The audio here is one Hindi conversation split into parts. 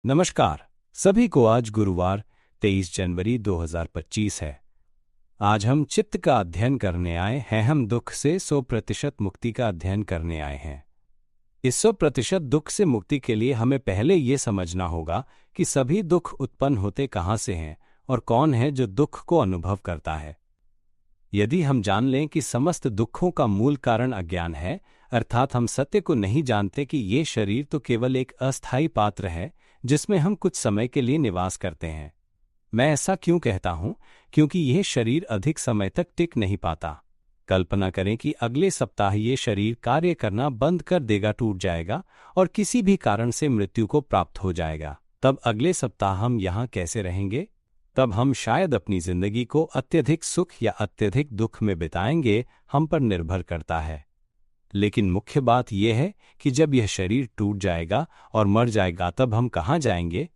नमस्कार सभी को। आज गुरुवार 23 जनवरी 2025 है। आज हम चित्त का अध्ययन करने आए हैं। हम दुख से 100% मुक्ति का अध्ययन करने आए हैं। इस 100% दुख से मुक्ति के लिए हमें पहले ये समझना होगा कि सभी दुख उत्पन्न होते कहाँ से हैं और कौन है जो दुख को अनुभव करता है। यदि हम जान लें कि समस्त दुखों का मूल कारण अज्ञान है, अर्थात हम सत्य को नहीं जानते कि ये शरीर तो केवल एक अस्थायी पात्र है जिसमें हम कुछ समय के लिए निवास करते हैं। मैं ऐसा क्यों कहता हूं? क्योंकि यह शरीर अधिक समय तक टिक नहीं पाता। कल्पना करें कि अगले सप्ताह ये शरीर कार्य करना बंद कर देगा, टूट जाएगा और किसी भी कारण से मृत्यु को प्राप्त हो जाएगा। तब अगले सप्ताह हम यहाँ कैसे रहेंगे? तब हम शायद अपनी जिंदगी को अत्यधिक सुख या अत्यधिक दुख में बिताएंगे, हम पर निर्भर करता है। लेकिन मुख्य बात यह है कि जब यह शरीर टूट जाएगा और मर जाएगा तब हम कहाँ जाएंगे?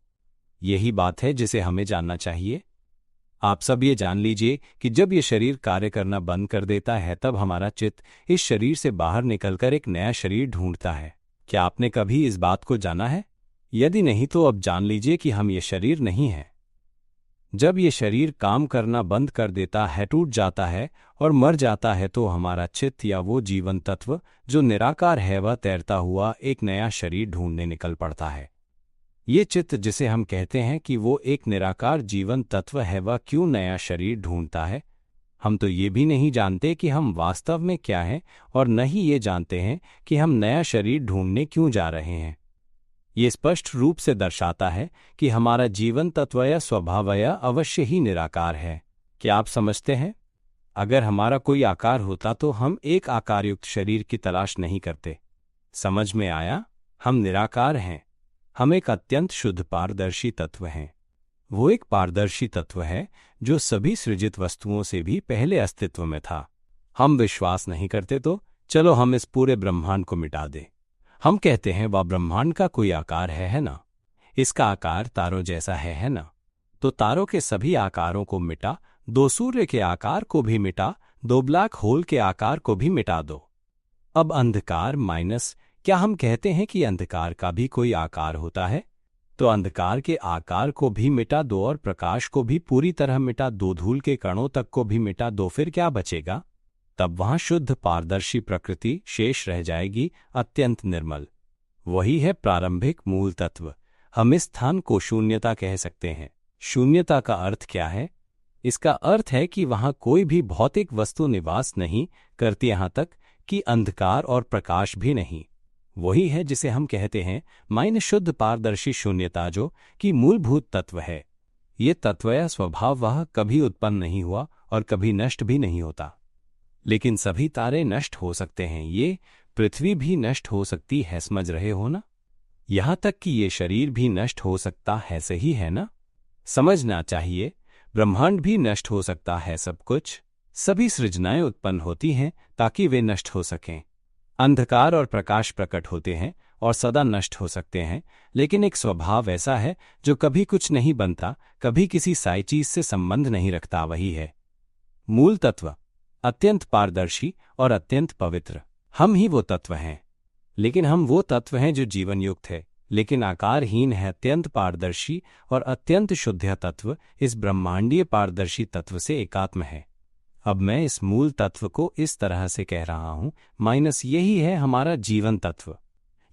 यही बात है जिसे हमें जानना चाहिए। आप सब ये जान लीजिए कि जब यह शरीर कार्य करना बंद कर देता है तब हमारा चित्त इस शरीर से बाहर निकलकर एक नया शरीर ढूंढता है। क्या आपने कभी इस बात को जाना है? यदि नहीं तो अब जान लीजिए कि हम ये शरीर नहीं हैं। जब ये शरीर काम करना बंद कर देता है, टूट जाता है और मर जाता है तो हमारा चित्त या वो जीवन तत्व जो निराकार है वह तैरता हुआ एक नया शरीर ढूंढने निकल पड़ता है। ये चित्त जिसे हम कहते हैं कि वो एक निराकार जीवन तत्व है, वह क्यों नया शरीर ढूंढता है? हम तो ये भी नहीं जानते कि हम वास्तव में क्या हैं और न ही ये जानते हैं कि हम नया शरीर ढूंढने क्यों जा रहे हैं। ये स्पष्ट रूप से दर्शाता है कि हमारा जीवन तत्व या स्वभाव या अवश्य ही निराकार है। क्या आप समझते हैं? अगर हमारा कोई आकार होता तो हम एक आकारयुक्त शरीर की तलाश नहीं करते। समझ में आया? हम निराकार हैं। हम एक अत्यंत शुद्ध पारदर्शी तत्व हैं। वो एक पारदर्शी तत्व है जो सभी सृजित वस्तुओं से भी पहले अस्तित्व में था। हम विश्वास नहीं करते तो चलो हम इस पूरे ब्रह्मांड को मिटा दें। हम कहते हैं वह ब्रह्मांड का कोई आकार है ना? इसका आकार तारों जैसा है ना? तो तारों के सभी आकारों को मिटा दो, सूर्य के आकार को भी मिटा दो, ब्लैक होल के आकार को भी मिटा दो। अब अंधकार माइनस, क्या हम कहते हैं कि अंधकार का भी कोई आकार होता है? तो अंधकार के आकार को भी मिटा दो और प्रकाश को भी पूरी तरह मिटा दो, धूल के कणों तक को भी मिटा दो, फिर क्या बचेगा? तब वहां शुद्ध पारदर्शी प्रकृति शेष रह जाएगी, अत्यंत निर्मल। वही है प्रारंभिक मूल तत्व। हम इस स्थान को शून्यता कह सकते हैं। शून्यता का अर्थ क्या है? इसका अर्थ है कि वहां कोई भी भौतिक वस्तु निवास नहीं करती, यहां तक कि अंधकार और प्रकाश भी नहीं। वही है जिसे हम कहते हैं माइन शुद्ध पारदर्शी शून्यता, जो कि मूलभूत तत्व है। ये तत्व या स्वभाव वह कभी उत्पन्न नहीं हुआ और कभी नष्ट भी नहीं होता। लेकिन सभी तारे नष्ट हो सकते हैं, ये पृथ्वी भी नष्ट हो सकती है, समझ रहे हो ना? यहां तक कि ये शरीर भी नष्ट हो सकता है, सही है ना? समझना चाहिए, ब्रह्मांड भी नष्ट हो सकता है। सब कुछ, सभी सृजनाएं उत्पन्न होती हैं ताकि वे नष्ट हो सकें। अंधकार और प्रकाश प्रकट होते हैं और सदा नष्ट हो सकते हैं, लेकिन एक स्वभाव ऐसा है जो कभी कुछ नहीं बनता, कभी किसी साई चीज से संबंध नहीं रखता। वही है मूल तत्व, अत्यंत पारदर्शी और अत्यंत पवित्र। हम ही वो तत्व हैं। लेकिन हम वो तत्व हैं जो जीवन युक्त है लेकिन आकारहीन है। अत्यंत पारदर्शी और अत्यंत शुद्ध तत्व इस ब्रह्मांडीय पारदर्शी तत्व से एकात्म है। अब मैं इस मूल तत्व को इस तरह से कह रहा हूं, माइनस यही है हमारा जीवन तत्व।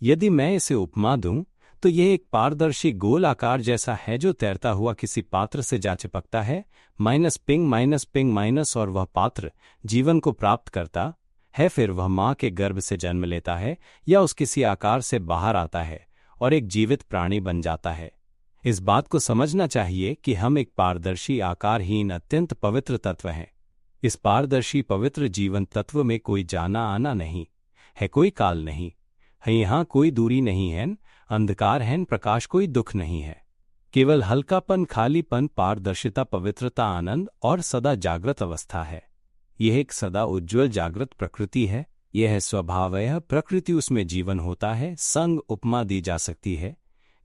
यदि मैं इसे उपमा दूं तो यह एक पारदर्शी गोल आकार जैसा है जो तैरता हुआ किसी पात्र से जा चिपकता है, माइनस पिंग माइनस, और वह पात्र जीवन को प्राप्त करता है। फिर वह माँ के गर्भ से जन्म लेता है या उस किसी आकार से बाहर आता है और एक जीवित प्राणी बन जाता है। इस बात को समझना चाहिए कि हम एक पारदर्शी आकारहीन अत्यंत पवित्र तत्व हैं। इस पारदर्शी पवित्र जीवन तत्व में कोई जाना आना नहीं है, कोई काल नहीं है, यहाँ कोई दूरी नहीं है, अंधकार है, प्रकाश, कोई दुख नहीं है। केवल हल्कापन, खालीपन, पारदर्शिता, पवित्रता, आनंद और सदा जागृत अवस्था है। यह एक सदा उज्ज्वल जागृत प्रकृति है। यह है स्वभाव, यह प्रकृति, उसमें जीवन होता है। संग उपमा दी जा सकती है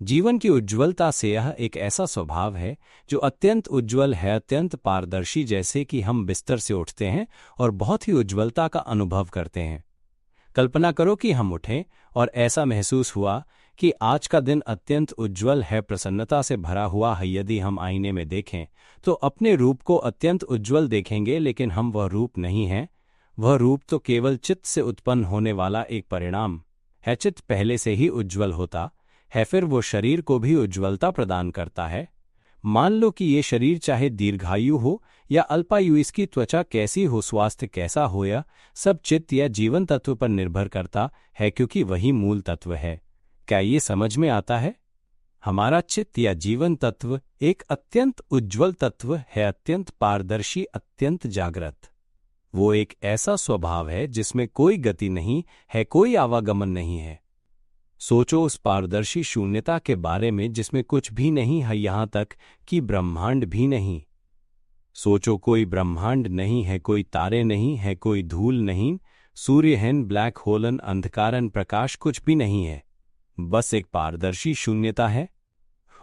जीवन की उज्ज्वलता से। यह एक ऐसा स्वभाव है जो अत्यंत उज्ज्वल है, अत्यंत पारदर्शी, जैसे कि हम बिस्तर से उठते हैं और बहुत ही उज्ज्वलता का अनुभव करते हैं। कल्पना करो कि हम उठें और ऐसा महसूस हुआ कि आज का दिन अत्यंत उज्ज्वल है, प्रसन्नता से भरा हुआ है। यदि हम आईने में देखें तो अपने रूप को अत्यंत उज्ज्वल देखेंगे, लेकिन हम वह रूप नहीं हैं। वह रूप तो केवल चित्त से उत्पन्न होने वाला एक परिणाम है। चित्त पहले से ही उज्ज्वल होता है, फिर वो शरीर को भी उज्ज्वलता प्रदान करता है। मान लो कि ये शरीर चाहे दीर्घायु हो या अल्पायु, इसकी त्वचा कैसी हो, स्वास्थ्य कैसा हो, यह सब चित्त या जीवन तत्व पर निर्भर करता है, क्योंकि वही मूल तत्व है। क्या ये समझ में आता है? हमारा चित्त या जीवन तत्व एक अत्यंत उज्ज्वल तत्व है, अत्यंत पारदर्शी, अत्यंत जागृत। वो एक ऐसा स्वभाव है जिसमें कोई गति नहीं है, कोई आवागमन नहीं है। सोचो उस पारदर्शी शून्यता के बारे में जिसमें कुछ भी नहीं है, यहां तक कि ब्रह्मांड भी नहीं। सोचो कोई ब्रह्मांड नहीं है, कोई तारे नहीं है, कोई धूल नहीं, सूर्यहीन, ब्लैक होलन, अंधकारन, प्रकाश कुछ भी नहीं है, बस एक पारदर्शी शून्यता है।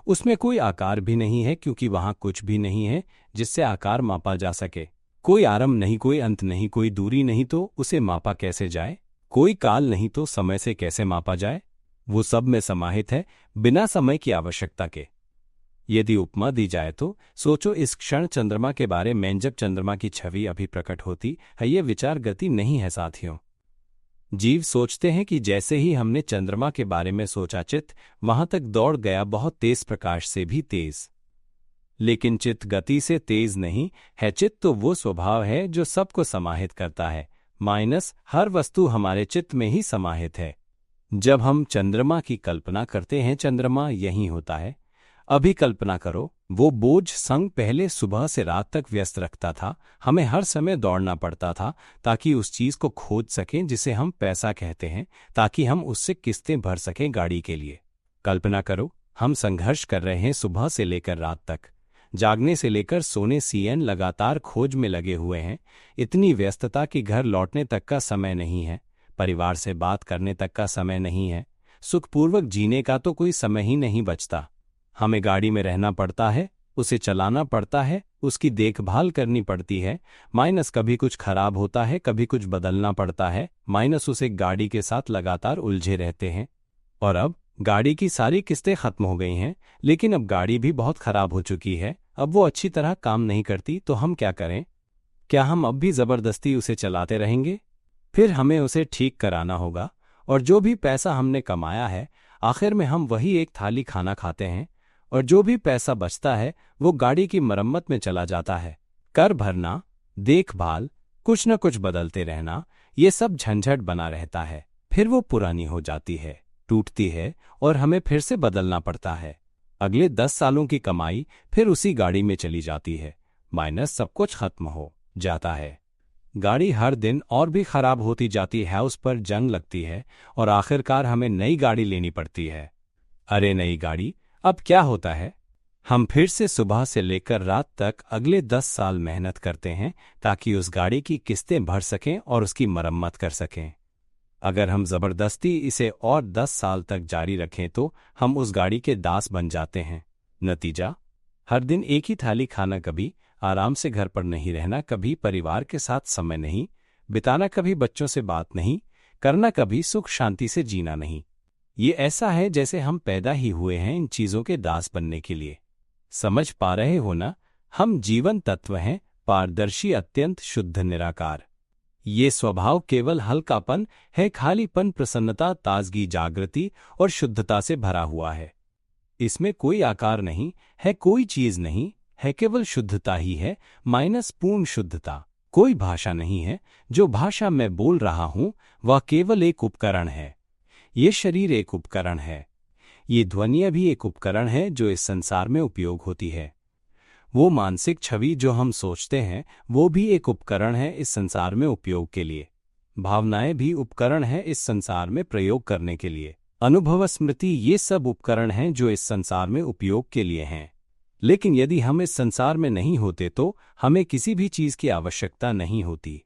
उसमें कोई आकार भी नहीं है, क्योंकि वहां कुछ भी नहीं है जिससे आकार मापा जा सके। कोई आरंभ नहीं, कोई अंत नहीं, कोई दूरी नहीं, तो उसे मापा कैसे जाए? कोई काल नहीं, तो समय से कैसे मापा जाए? वो सब में समाहित है, बिना समय की आवश्यकता के। यदि उपमा दी जाए तो सोचो इस क्षण चंद्रमा के बारे में, जब चंद्रमा की छवि अभी प्रकट होती है। ये विचार गति नहीं है साथियों। जीव सोचते हैं कि जैसे ही हमने चंद्रमा के बारे में सोचा, चित्त वहां तक दौड़ गया, बहुत तेज, प्रकाश से भी तेज। लेकिन चित्त गति से तेज नहीं है। चित्त तो वो स्वभाव है जो सबको समाहित करता है, माइनस हर वस्तु हमारे चित्त में ही समाहित है। जब हम चंद्रमा की कल्पना करते हैं, चंद्रमा यहीं होता है। अभी कल्पना करो, वो बोझ संग पहले सुबह से रात तक व्यस्त रखता था। हमें हर समय दौड़ना पड़ता था ताकि उस चीज को खोज सकें जिसे हम पैसा कहते हैं, ताकि हम उससे किस्तें भर सकें गाड़ी के लिए। कल्पना करो, हम संघर्ष कर रहे हैं सुबह से लेकर रात तक, जागने से लेकर सोने, सीएन लगातार खोज में लगे हुए हैं। इतनी व्यस्तता कि घर लौटने तक का समय नहीं है, परिवार से बात करने तक का समय नहीं है, सुखपूर्वक जीने का तो कोई समय ही नहीं बचता। हमें गाड़ी में रहना पड़ता है, उसे चलाना पड़ता है, उसकी देखभाल करनी पड़ती है, माइनस कभी कुछ खराब होता है, कभी कुछ बदलना पड़ता है, माइनस उसे गाड़ी के साथ लगातार उलझे रहते हैं। और अब गाड़ी की सारी किस्तें खत्म हो गई हैं, लेकिन अब गाड़ी भी बहुत खराब हो चुकी है, अब वो अच्छी तरह काम नहीं करती, तो हम क्या करें? क्या हम अब भी जबरदस्ती उसे चलाते रहेंगे? फिर हमें उसे ठीक कराना होगा, और जो भी पैसा हमने कमाया है, आखिर में हम वही एक थाली खाना खाते हैं, और जो भी पैसा बचता है वो गाड़ी की मरम्मत में चला जाता है। कर भरना, देखभाल, कुछ न कुछ बदलते रहना, ये सब झंझट बना रहता है। फिर वो पुरानी हो जाती है, टूटती है, और हमें फिर से बदलना पड़ता है। अगले 10 सालों की कमाई फिर उसी गाड़ी में चली जाती है, माइनस सब कुछ खत्म हो जाता है। गाड़ी हर दिन और भी खराब होती जाती है, उस पर जंग लगती है, और आखिरकार हमें नई गाड़ी लेनी पड़ती है। अरे नई गाड़ी! अब क्या होता है? हम फिर से सुबह से लेकर रात तक अगले 10 साल मेहनत करते हैं ताकि उस गाड़ी की किस्तें भर सकें और उसकी मरम्मत कर सकें। अगर हम जबरदस्ती इसे और 10 साल तक जारी रखें तो हम उस गाड़ी के दास बन जाते हैं। नतीजा, हर दिन एक ही थाली खाना, कभी आराम से घर पर नहीं रहना, कभी परिवार के साथ समय नहीं बिताना, कभी बच्चों से बात नहीं करना, कभी सुख शांति से जीना नहीं। ये ऐसा है जैसे हम पैदा ही हुए हैं इन चीजों के दास बनने के लिए। समझ पा रहे हो ना? हम जीवन तत्व हैं, पारदर्शी, अत्यंत शुद्ध, निराकार। ये स्वभाव केवल हल्कापन है, खालीपन, प्रसन्नता, ताजगी, जागृति और शुद्धता से भरा हुआ है। इसमें कोई आकार नहीं है, कोई चीज नहीं है, केवल शुद्धता ही है, माइनस पूर्ण शुद्धता। कोई भाषा नहीं है, जो भाषा मैं बोल रहा हूं वह केवल एक उपकरण है। ये शरीर एक उपकरण है, ये ध्वनियाँ भी एक उपकरण है जो इस संसार में उपयोग होती है। वो मानसिक छवि जो हम सोचते हैं वो भी एक उपकरण है इस संसार में उपयोग के लिए। भावनाएं भी उपकरण है इस संसार में प्रयोग करने के लिए। अनुभव, स्मृति, ये सब उपकरण हैं जो इस संसार में उपयोग के लिए हैं। लेकिन यदि हम इस संसार में नहीं होते तो हमें किसी भी चीज की आवश्यकता नहीं होती।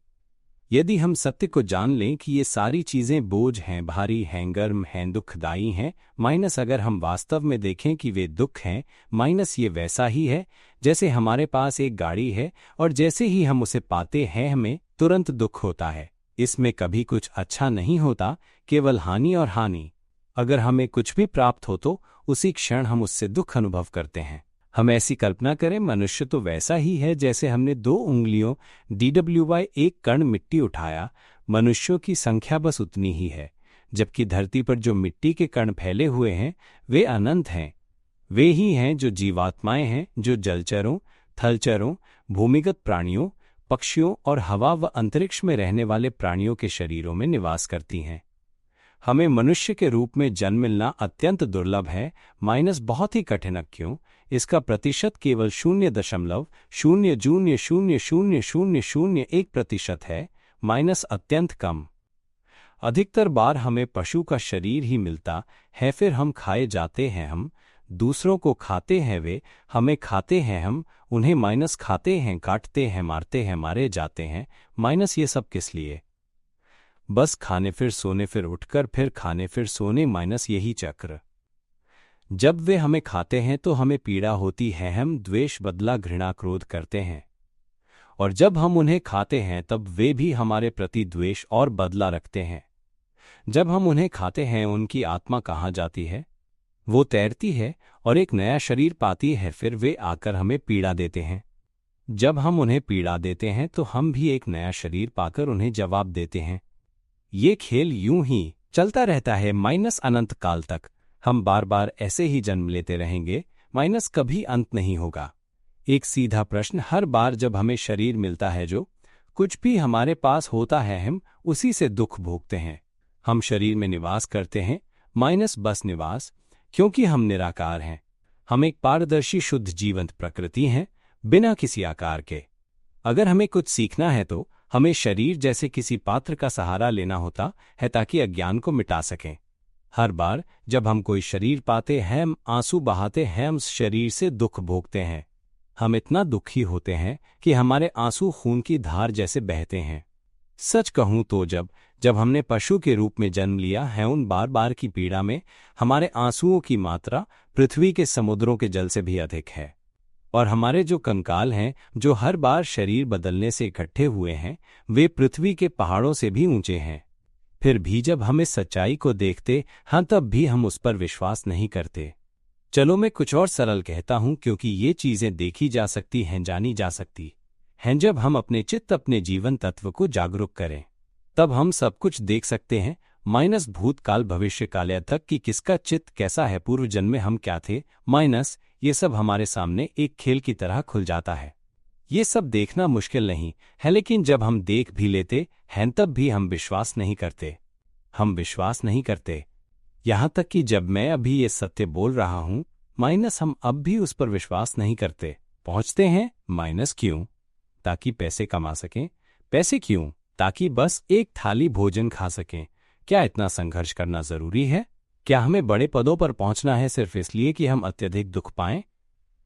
यदि हम सत्य को जान लें कि ये सारी चीजें बोझ हैं, भारी हैं, गर्म हैं, दुखदायी हैं, माइनस अगर हम वास्तव में देखें कि वे दुख हैं, माइनस ये वैसा ही है जैसे हमारे पास एक गाड़ी है और जैसे ही हम उसे पाते हैं हमें तुरंत दुख होता है। इसमें कभी कुछ अच्छा नहीं होता, केवल हानि और हानि। अगर हमें कुछ भी प्राप्त हो तो उसी क्षण हम उससे दुख अनुभव करते हैं। हम ऐसी कल्पना करें, मनुष्य तो वैसा ही है जैसे हमने 2 उंगलियों DWY एक कण मिट्टी उठाया। मनुष्यों की संख्या बस उतनी ही है, जबकि धरती पर जो मिट्टी के कण फैले हुए हैं वे अनंत हैं। वे ही हैं जो जीवात्माएं हैं, जो जलचरों, थलचरों, भूमिगत प्राणियों, पक्षियों और हवा व अंतरिक्ष में रहने वाले प्राणियों के शरीरों में निवास करती हैं। हमें मनुष्य के रूप में जन्म मिलना अत्यंत दुर्लभ है, माइनस बहुत ही कठिन। क्यों? इसका प्रतिशत केवल 0.0000001% है, माइनस अत्यंत कम। अधिकतर बार हमें पशु का शरीर ही मिलता है, फिर हम खाए जाते हैं, हम दूसरों को खाते हैं, वे हमें खाते हैं, हम उन्हें माइनस खाते हैं, काटते हैं, मारते हैं, मारे जाते हैं। माइनस ये सब किस लिए? बस खाने फिर सोने फिर उठकर फिर खाने फिर सोने, माइनस यही चक्र। जब वे हमें खाते हैं तो हमें पीड़ा होती है, हम द्वेष, बदला, घृणा, क्रोध करते हैं, और जब हम उन्हें खाते हैं तब वे भी हमारे प्रति द्वेष और बदला रखते हैं। जब हम उन्हें खाते हैं उनकी आत्मा कहाँ जाती है? वो तैरती है और एक नया शरीर पाती है, फिर वे आकर हमें पीड़ा देते हैं। जब हम उन्हें पीड़ा देते हैं तो हम भी एक नया शरीर पाकर उन्हें जवाब देते हैं। ये खेल यूं ही चलता रहता है, माइनस अनंत काल तक। हम बार बार ऐसे ही जन्म लेते रहेंगे, माइनस कभी अंत नहीं होगा। एक सीधा प्रश्न, हर बार जब हमें शरीर मिलता है, जो कुछ भी हमारे पास होता है, हम उसी से दुख भोगते हैं। हम शरीर में निवास करते हैं, माइनस बस निवास, क्योंकि हम निराकार हैं। हम एक पारदर्शी शुद्ध जीवंत प्रकृति हैं, बिना किसी आकार के। अगर हमें कुछ सीखना है तो हमें शरीर जैसे किसी पात्र का सहारा लेना होता है ताकि अज्ञान को मिटा सकें। हर बार जब हम कोई शरीर पाते हैं, हम आंसू बहाते हैं, हम उस शरीर से दुख भोगते हैं। हम इतना दुखी होते हैं कि हमारे आंसू खून की धार जैसे बहते हैं। सच कहूं तो जब हमने पशु के रूप में जन्म लिया है, उन बार बार की पीड़ा में हमारे आंसुओं की मात्रा पृथ्वी के समुद्रों के जल से भी अधिक है। और हमारे जो कंकाल हैं, जो हर बार शरीर बदलने से इकट्ठे हुए हैं, वे पृथ्वी के पहाड़ों से भी ऊंचे हैं। फिर भी जब हम इस सच्चाई को देखते हैं तब भी हम उस पर विश्वास नहीं करते। चलो मैं कुछ और सरल कहता हूं, क्योंकि ये चीजें देखी जा सकती हैं, जानी जा सकती हैं। जब हम अपने चित्त, अपने जीवन तत्व को जागरूक करें, तब हम सब कुछ देख सकते हैं, माइनस भूतकाल, भविष्यकाल तक कि किसका चित्त कैसा है, पूर्व जन्म में हम क्या थे, माइनस ये सब हमारे सामने एक खेल की तरह खुल जाता है। ये सब देखना मुश्किल नहीं है, लेकिन जब हम देख भी लेते हैं तब भी हम विश्वास नहीं करते। हम विश्वास नहीं करते, यहां तक कि जब मैं अभी ये सत्य बोल रहा हूं, माइनस हम अब भी उस पर विश्वास नहीं करते। पहुंचते हैं, माइनस क्यों? ताकि पैसे कमा सकें। पैसे क्यों? ताकि बस एक थाली भोजन खा सकें। क्या इतना संघर्ष करना जरूरी है? क्या हमें बड़े पदों पर पहुंचना है सिर्फ इसलिए कि हम अत्यधिक दुख पाएं?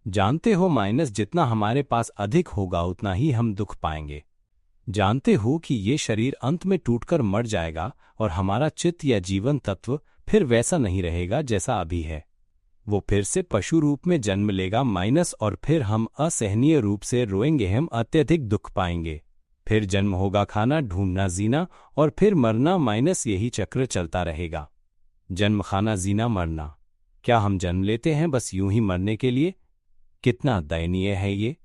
जानते हो, माइनस जितना हमारे पास अधिक होगा उतना ही हम दुख पाएंगे। जानते हो कि ये शरीर अंत में टूटकर मर जाएगा और हमारा चित्त या जीवन तत्व फिर वैसा नहीं रहेगा जैसा अभी है। वो फिर से पशु रूप में जन्म लेगा, माइनस, और फिर हम असहनीय रूप से रोएंगे, हम अत्यधिक दुख पाएंगे। फिर जन्म होगा, खाना ढूंढना, जीना, और फिर मरना, माइनस यही चक्र चलता रहेगा। जन्म, खाना, जीना, मरना। क्या हम जन्म लेते हैं बस यूं ही मरने के लिए? कितना दयनीय है ये।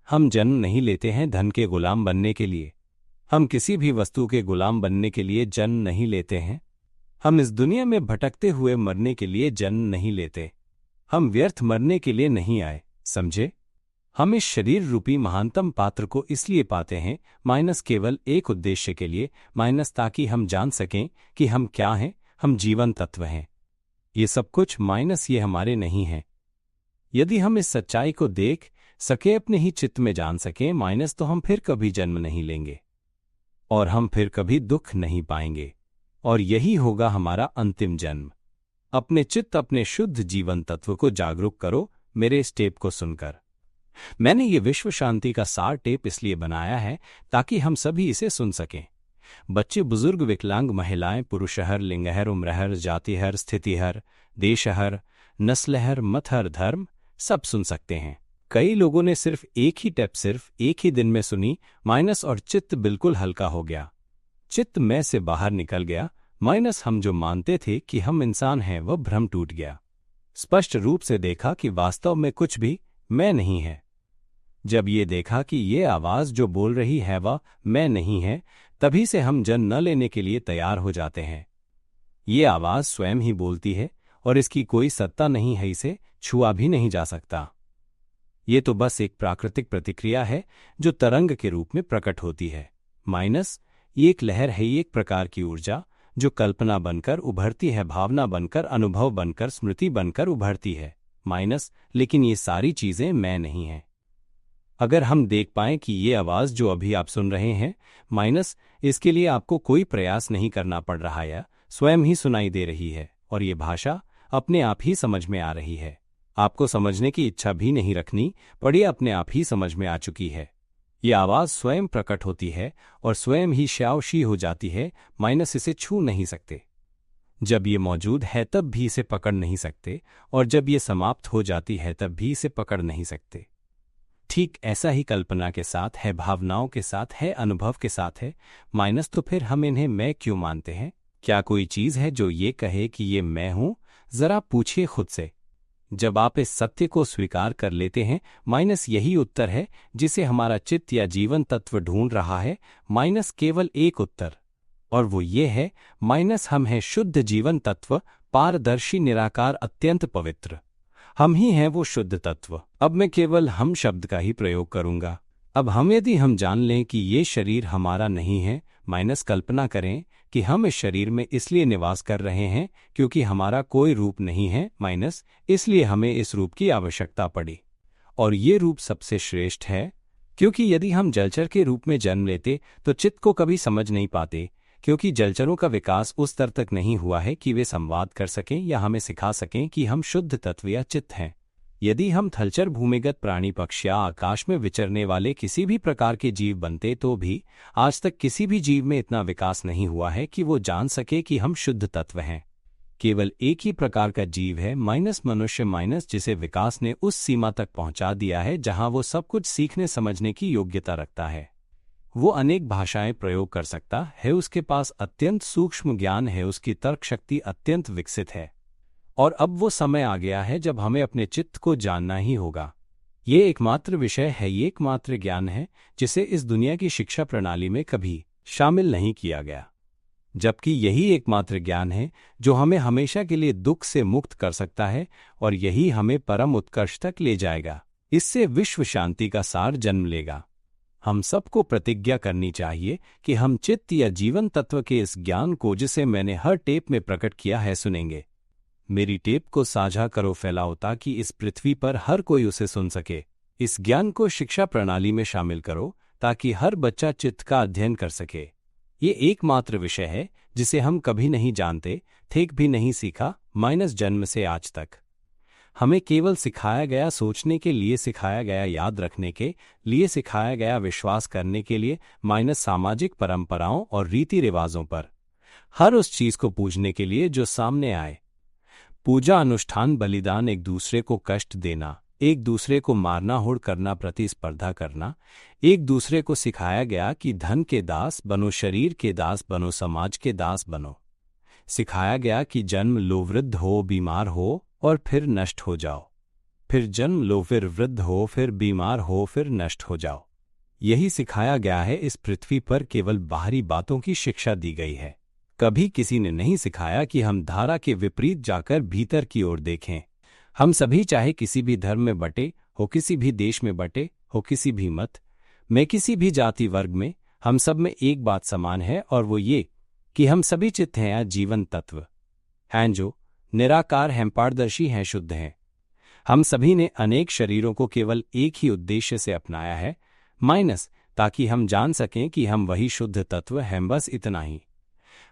हम जन्म नहीं लेते हैं धन के गुलाम बनने के लिए। हम किसी भी वस्तु के गुलाम बनने के लिए जन्म नहीं लेते हैं। हम इस दुनिया में भटकते हुए मरने के लिए जन्म नहीं लेते। हम व्यर्थ मरने के लिए नहीं आए, समझे? हम इस शरीर रूपी महानतम पात्र को इसलिए पाते हैं, माइनस केवल एक उद्देश्य के लिए, माइनस ताकि हम जान सकें कि हम क्या हैं, हम जीवन तत्व हैं। ये सब कुछ, माइनस ये हमारे नहीं हैं। यदि हम इस सच्चाई को देख सके, अपने ही चित्त में जान सकें, माइनस, तो हम फिर कभी जन्म नहीं लेंगे और हम फिर कभी दुख नहीं पाएंगे, और यही होगा हमारा अंतिम जन्म। अपने चित्त, अपने शुद्ध जीवन तत्व को जागरूक करो। मेरे इस टेप को सुनकर, मैंने ये विश्व शांति का सार टेप इसलिए बनाया है ताकि हम सभी इसे सुन सकें। बच्चे, बुजुर्ग, विकलांग, महिलाएं, पुरुषहर, लिंगहर, उम्रहर, जातिहर, स्थितिहर, देशहर, नस्लहर, मतहर, धर्म, सब सुन सकते हैं। कई लोगों ने सिर्फ एक ही टेप सिर्फ एक ही दिन में सुनी, माइनस, और चित्त बिल्कुल हल्का हो गया। चित्त मैं से बाहर निकल गया, माइनस हम जो मानते थे कि हम इंसान हैं वह भ्रम टूट गया। स्पष्ट रूप से देखा कि वास्तव में कुछ भी मैं नहीं है। जब ये देखा कि ये आवाज जो बोल रही है वह मैं नहीं है, तभी से हम जन्म न लेने के लिए तैयार हो जाते हैं। ये आवाज स्वयं ही बोलती है और इसकी कोई सत्ता नहीं है, इसे छुआ भी नहीं जा सकता। ये तो बस एक प्राकृतिक प्रतिक्रिया है जो तरंग के रूप में प्रकट होती है। माइनस ये एक लहर है, ये एक प्रकार की ऊर्जा जो कल्पना बनकर उभरती है, भावना बनकर, अनुभव बनकर, स्मृति बनकर उभरती है। माइनस लेकिन ये सारी चीजें मैं नहीं हैं। अगर हम देख पाएं कि ये आवाज जो अभी आप सुन रहे हैं, माइनस इसके लिए आपको कोई प्रयास नहीं करना पड़ रहा है, स्वयं ही सुनाई दे रही है और ये भाषा अपने आप ही समझ में आ रही है। आपको समझने की इच्छा भी नहीं रखनी पड़ी, अपने आप ही समझ में आ चुकी है। ये आवाज स्वयं प्रकट होती है और स्वयं ही श्यावशी हो जाती है। माइनस इसे छू नहीं सकते। जब ये मौजूद है तब भी इसे पकड़ नहीं सकते और जब ये समाप्त हो जाती है तब भी इसे पकड़ नहीं सकते। ठीक ऐसा ही कल्पना के साथ है, भावनाओं के साथ है, अनुभव के साथ है। माइनस तो फिर हम इन्हें मैं क्यों मानते हैं? क्या कोई चीज है जो ये कहे कि ये मैं हूं? जरा पूछिए खुद से। जब आप इस सत्य को स्वीकार कर लेते हैं, माइनस यही उत्तर है जिसे हमारा चित्त या जीवन तत्व ढूंढ रहा है। माइनस केवल एक उत्तर, और वो ये है, माइनस हम हैं शुद्ध जीवन तत्व, पारदर्शी, निराकार, अत्यंत पवित्र। हम ही हैं वो शुद्ध तत्व। अब मैं केवल हम शब्द का ही प्रयोग करूंगा। अब यदि हम जान लें कि ये शरीर हमारा नहीं है, माइनस कल्पना करें कि हम इस शरीर में इसलिए निवास कर रहे हैं क्योंकि हमारा कोई रूप नहीं है, माइनस इसलिए हमें इस रूप की आवश्यकता पड़ी। और ये रूप सबसे श्रेष्ठ है, क्योंकि यदि हम जलचर के रूप में जन्म लेते तो चित्त को कभी समझ नहीं पाते, क्योंकि जलचरों का विकास उस स्तर तक नहीं हुआ है कि वे संवाद कर सकें या हमें सिखा सकें कि हम शुद्ध तत्व या चित्त हैं। यदि हम थलचर, भूमिगत प्राणी, पक्षी या आकाश में विचरने वाले किसी भी प्रकार के जीव बनते तो भी आज तक किसी भी जीव में इतना विकास नहीं हुआ है कि वो जान सके कि हम शुद्ध तत्व हैं। केवल एक ही प्रकार का जीव है, माइनस मनुष्य, माइनस जिसे विकास ने उस सीमा तक पहुंचा दिया है जहां वो सब कुछ सीखने समझने की योग्यता रखता है। वो अनेक भाषाएं प्रयोग कर सकता है, उसके पास अत्यंत सूक्ष्म ज्ञान है, उसकी तर्क शक्ति अत्यंत विकसित है। और अब वो समय आ गया है जब हमें अपने चित्त को जानना ही होगा। ये एकमात्र विषय है, ये एकमात्र ज्ञान है जिसे इस दुनिया की शिक्षा प्रणाली में कभी शामिल नहीं किया गया, जबकि यही एकमात्र ज्ञान है जो हमें हमेशा के लिए दुख से मुक्त कर सकता है और यही हमें परम उत्कर्ष तक ले जाएगा। इससे विश्व शांति का सार जन्म लेगा। हम सबको प्रतिज्ञा करनी चाहिए कि हम चित्त या जीवन तत्व के इस ज्ञान को, जिसे मैंने हर टेप में प्रकट किया है, सुनेंगे। मेरी टेप को साझा करो, फैलाओ, ताकि इस पृथ्वी पर हर कोई उसे सुन सके। इस ज्ञान को शिक्षा प्रणाली में शामिल करो ताकि हर बच्चा चित्त का अध्ययन कर सके। ये एकमात्र विषय है जिसे हम कभी नहीं जानते थे, भी नहीं सीखा, माइनस जन्म से आज तक। हमें केवल सिखाया गया, सोचने के लिए सिखाया गया, याद रखने के लिए सिखाया गया, विश्वास करने के लिए, माइनस सामाजिक परंपराओं और रीति रिवाजों पर, हर उस चीज को पूजने के लिए जो सामने आए। पूजा, अनुष्ठान, बलिदान, एक दूसरे को कष्ट देना, एक दूसरे को मारना, हुड़ करना, प्रतिस्पर्धा करना। एक दूसरे को सिखाया गया कि धन के दास बनो, शरीर के दास बनो, समाज के दास बनो। सिखाया गया कि जन्म लो, वृद्ध हो, बीमार हो और फिर नष्ट हो जाओ, फिर जन्म लो, फिर वृद्ध हो, फिर बीमार हो, फिर नष्ट हो जाओ। यही सिखाया गया है। इस पृथ्वी पर केवल बाहरी बातों की शिक्षा दी गई है। कभी किसी ने नहीं सिखाया कि हम धारा के विपरीत जाकर भीतर की ओर देखें। हम सभी, चाहे किसी भी धर्म में बटे हो, किसी भी देश में बटे हो, किसी भी मत में, किसी भी जाति वर्ग में, हम सब में एक बात समान है, और वो ये कि हम सभी चित्त हैं या जीवन तत्व हैं जो निराकार हैं, पारदर्शी हैं, शुद्ध हैं। हम सभी ने अनेक शरीरों को केवल एक ही उद्देश्य से अपनाया है, माइनस ताकि हम जान सकें कि हम वही शुद्ध तत्व हैं, बस इतना ही।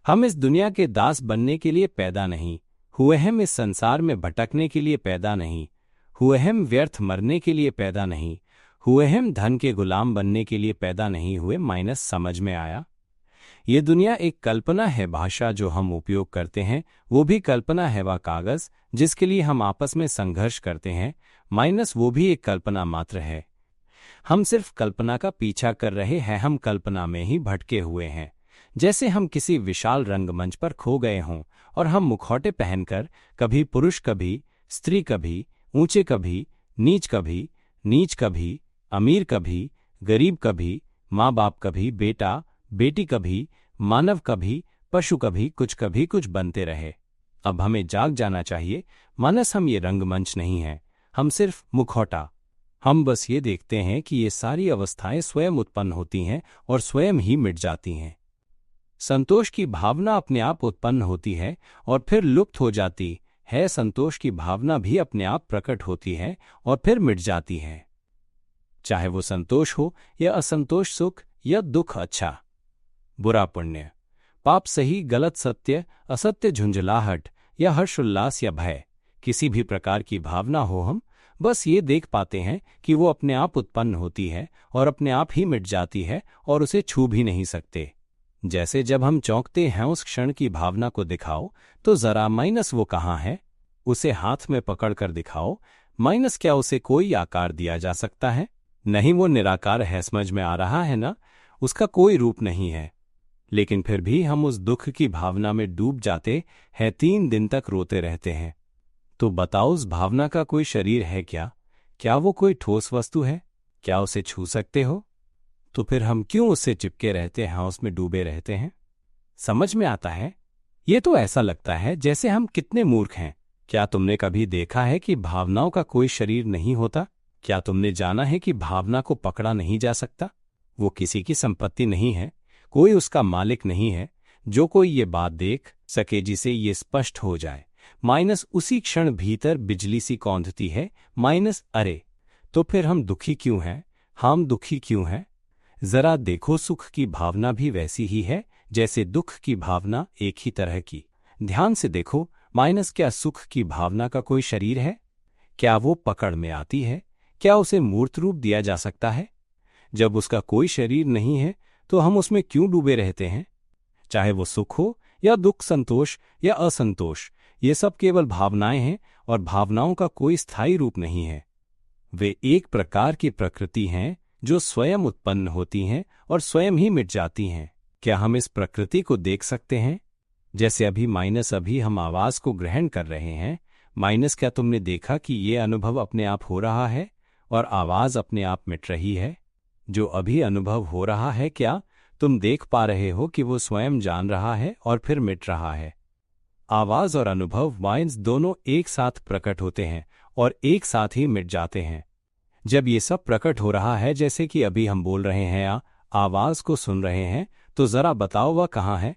हम इस दुनिया के दास बनने के लिए पैदा नहीं हुए, हम इस संसार में भटकने के लिए पैदा नहीं हुए, हम व्यर्थ मरने के लिए पैदा नहीं हुए, हम धन के गुलाम बनने के लिए पैदा नहीं हुए। माइनस समझ में आया? ये दुनिया एक कल्पना है, भाषा जो हम उपयोग करते हैं वो भी कल्पना है, वह कागज जिसके लिए हम आपस में संघर्ष करते हैं, माइनस वो भी एक कल्पना मात्र है। हम सिर्फ कल्पना का पीछा कर रहे हैं, हम कल्पना में ही भटके हुए हैं। जैसे हम किसी विशाल रंगमंच पर खो गए हों और हम मुखौटे पहनकर कभी पुरुष कभी स्त्री कभी ऊंचे कभी नीच कभी अमीर कभी गरीब कभी माँ बाप कभी बेटा बेटी कभी मानव कभी पशु कभी कुछ बनते रहे। अब हमें जाग जाना चाहिए। मानस हम ये रंगमंच नहीं हैं, हम सिर्फ मुखौटा। हम बस ये देखते हैं कि ये सारी अवस्थाएं स्वयं उत्पन्न होती हैं और स्वयं ही मिट जाती हैं। संतोष की भावना अपने आप उत्पन्न होती है और फिर लुप्त हो जाती है। संतोष की भावना भी अपने आप प्रकट होती है और फिर मिट जाती है। चाहे वो संतोष हो या असंतोष, सुख या दुख, अच्छा बुरा, पुण्य पाप, सही गलत, सत्य असत्य, झुंझलाहट या हर्षोल्लास या भय, किसी भी प्रकार की भावना हो, हम बस ये देख पाते हैं कि वो अपने आप उत्पन्न होती है और अपने आप ही मिट जाती है और उसे छू भी नहीं सकते। जैसे जब हम चौंकते हैं, उस क्षण की भावना को दिखाओ तो जरा माइनस वो कहाँ है, उसे हाथ में पकड़ कर दिखाओ माइनस। क्या उसे कोई आकार दिया जा सकता है? नहीं, वो निराकार है। समझ में आ रहा है ना? उसका कोई रूप नहीं है। लेकिन फिर भी हम उस दुख की भावना में डूब जाते हैं, 3 दिन तक रोते रहते हैं। तो बताओ, उस भावना का कोई शरीर है क्या? क्या वो कोई ठोस वस्तु है? क्या उसे छू सकते हो? तो फिर हम क्यों उससे चिपके रहते हैं, उसमें डूबे रहते हैं? समझ में आता है? ये तो ऐसा लगता है जैसे हम कितने मूर्ख हैं। क्या तुमने कभी देखा है कि भावनाओं का कोई शरीर नहीं होता? क्या तुमने जाना है कि भावना को पकड़ा नहीं जा सकता? वो किसी की संपत्ति नहीं है, कोई उसका मालिक नहीं है। जो कोई ये बात देख सके, जिसे ये स्पष्ट हो जाए, माइनस उसी क्षण भीतर बिजली सी कौंधती है, माइनस अरे तो फिर हम दुखी क्यों हैं? हम दुखी क्यों हैं? जरा देखो, सुख की भावना भी वैसी ही है जैसे दुख की भावना, एक ही तरह की। ध्यान से देखो, माइनस क्या सुख की भावना का कोई शरीर है? क्या वो पकड़ में आती है? क्या उसे मूर्त रूप दिया जा सकता है? जब उसका कोई शरीर नहीं है तो हम उसमें क्यों डूबे रहते हैं? चाहे वो सुख हो या दुख, संतोष या असंतोष, ये सब केवल भावनाएं हैं और भावनाओं का कोई स्थायी रूप नहीं है। वे एक प्रकार की प्रकृति हैं जो स्वयं उत्पन्न होती हैं और स्वयं ही मिट जाती हैं। क्या हम इस प्रकृति को देख सकते हैं? जैसे अभी हम आवाज को ग्रहण कर रहे हैं। माइनस क्या तुमने देखा कि ये अनुभव अपने आप हो रहा है और आवाज अपने आप मिट रही है? जो अभी अनुभव हो रहा है, क्या तुम देख पा रहे हो कि वो स्वयं जान रहा है और फिर मिट रहा है? आवाज और अनुभव, माइंस, दोनों एक साथ प्रकट होते हैं और एक साथ ही मिट जाते हैं। जब ये सब प्रकट हो रहा है, जैसे कि अभी हम बोल रहे हैं या आवाज को सुन रहे हैं, तो जरा बताओ वह कहाँ है?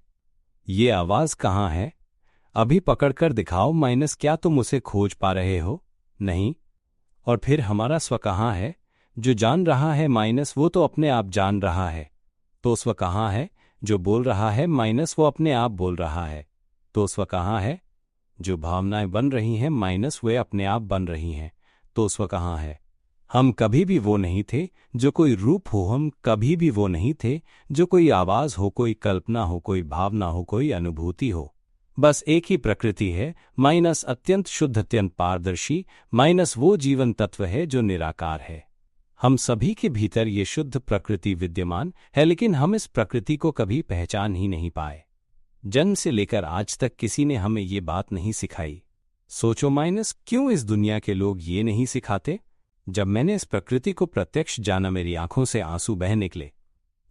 ये आवाज कहाँ है? अभी पकड़कर दिखाओ। माइनस क्या तुम उसे खोज पा रहे हो? नहीं। और फिर हमारा स्व कहाँ है जो जान रहा है? माइनस वो तो अपने आप जान रहा है। तो स्व कहाँ है जो बोल रहा है? माइनस वो अपने आप बोल रहा है। तो स्व कहाँ है जो भावनाएं बन रही हैं? माइनस वे अपने आप बन रही हैं। तो स्व कहाँ है? हम कभी भी वो नहीं थे जो कोई रूप हो, हम कभी भी वो नहीं थे जो कोई आवाज हो, कोई कल्पना हो, कोई भावना हो, कोई अनुभूति हो। बस एक ही प्रकृति है, माइनस अत्यंत शुद्ध, अत्यंत पारदर्शी। माइनस वो जीवन तत्व है जो निराकार है। हम सभी के भीतर ये शुद्ध प्रकृति विद्यमान है, लेकिन हम इस प्रकृति को कभी पहचान ही नहीं पाए। जन्म से लेकर आज तक किसी ने हमें ये बात नहीं सिखाई। सोचो माइनस, क्यों इस दुनिया के लोग ये नहीं सिखाते? जब मैंने इस प्रकृति को प्रत्यक्ष जाना, मेरी आंखों से आंसू बह निकले,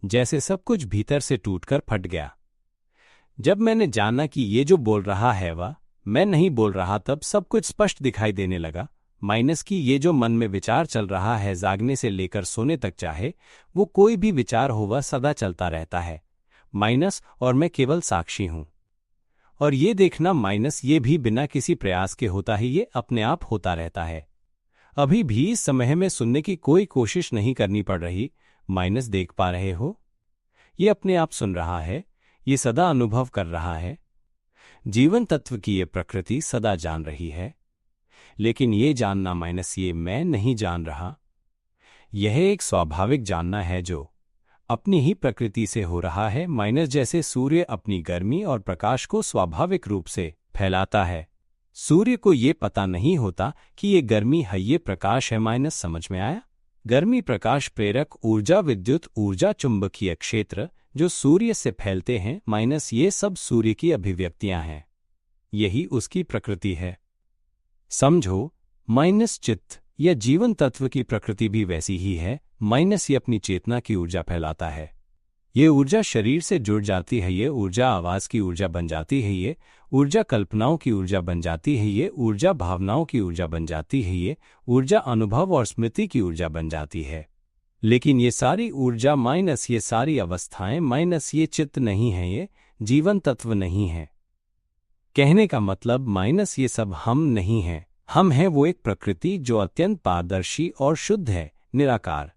जैसे सब कुछ भीतर से टूटकर फट गया। जब मैंने जाना कि ये जो बोल रहा है वह मैं नहीं बोल रहा, तब सब कुछ स्पष्ट दिखाई देने लगा। माइनस की ये जो मन में विचार चल रहा है, जागने से लेकर सोने तक, चाहे वो कोई भी विचार हो, वह सदा चलता रहता है माइनस, और मैं केवल साक्षी हूं। और ये देखना माइनस, ये भी बिना किसी प्रयास के होता ही ये अपने आप होता रहता है। अभी भी इस समय में सुनने की कोई कोशिश नहीं करनी पड़ रही। माइनस देख पा रहे हो, ये अपने आप सुन रहा है, ये सदा अनुभव कर रहा है। जीवन तत्व की ये प्रकृति सदा जान रही है, लेकिन ये जानना माइनस, ये मैं नहीं जान रहा। यह एक स्वाभाविक जानना है जो अपनी ही प्रकृति से हो रहा है माइनस। जैसे सूर्य अपनी गर्मी और प्रकाश को स्वाभाविक रूप से फैलाता है, सूर्य को ये पता नहीं होता कि ये गर्मी है, ये प्रकाश है माइनस। समझ में आया? गर्मी, प्रकाश, प्रेरक ऊर्जा, विद्युत ऊर्जा, चुंबकीय क्षेत्र, जो सूर्य से फैलते हैं माइनस ये सब सूर्य की अभिव्यक्तियां हैं। यही उसकी प्रकृति है। समझो, माइनस चित्त या जीवन तत्व की प्रकृति भी वैसी ही है। माइनस ये अपनी चेतना की ऊर्जा फैलाता है। ये ऊर्जा शरीर से जुड़ जाती है, ये ऊर्जा आवाज की ऊर्जा बन जाती है, ये ऊर्जा कल्पनाओं की ऊर्जा बन जाती है, ये ऊर्जा भावनाओं की ऊर्जा बन जाती है, ये ऊर्जा अनुभव और स्मृति की ऊर्जा बन जाती है। लेकिन ये सारी ऊर्जा माइनस ये सारी अवस्थाएं माइनस ये चित्त नहीं है, ये जीवन तत्व नहीं है। कहने का मतलब माइनस ये सब हम नहीं हैं। हम हैं वो एक प्रकृति जो अत्यंत पारदर्शी और शुद्ध है, निराकार।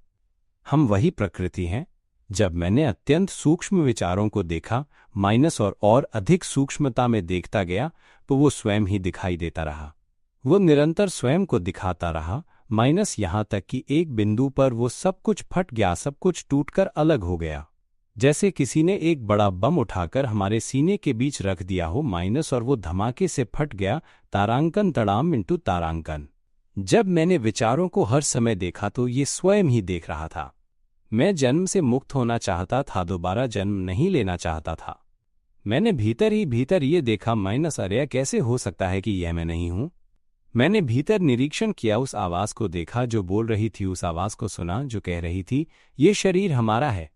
हम वही प्रकृति हैं। जब मैंने अत्यंत सूक्ष्म विचारों को देखा, माइनस और अधिक सूक्ष्मता में देखता गया, तो वो स्वयं ही दिखाई देता रहा। वो निरंतर स्वयं को दिखाता रहा, माइनस यहां तक कि एक बिंदु पर वो सब कुछ फट गया, सब कुछ टूटकर अलग हो गया। जैसे किसी ने एक बड़ा बम उठाकर हमारे सीने के बीच रख दिया हो, माइनस और वो धमाके से फट गया। तारांकन तड़ाम इंटू तारांकन। जब मैंने विचारों को हर समय देखा तो ये स्वयं ही देख रहा था। मैं जन्म से मुक्त होना चाहता था, दोबारा जन्म नहीं लेना चाहता था। मैंने भीतर ही भीतर ये देखा, माइनस अरे कैसे हो सकता है कि यह मैं नहीं हूं। मैंने भीतर निरीक्षण किया, उस आवाज को देखा जो बोल रही थी, उस आवाज को सुना जो कह रही थी ये शरीर हमारा है।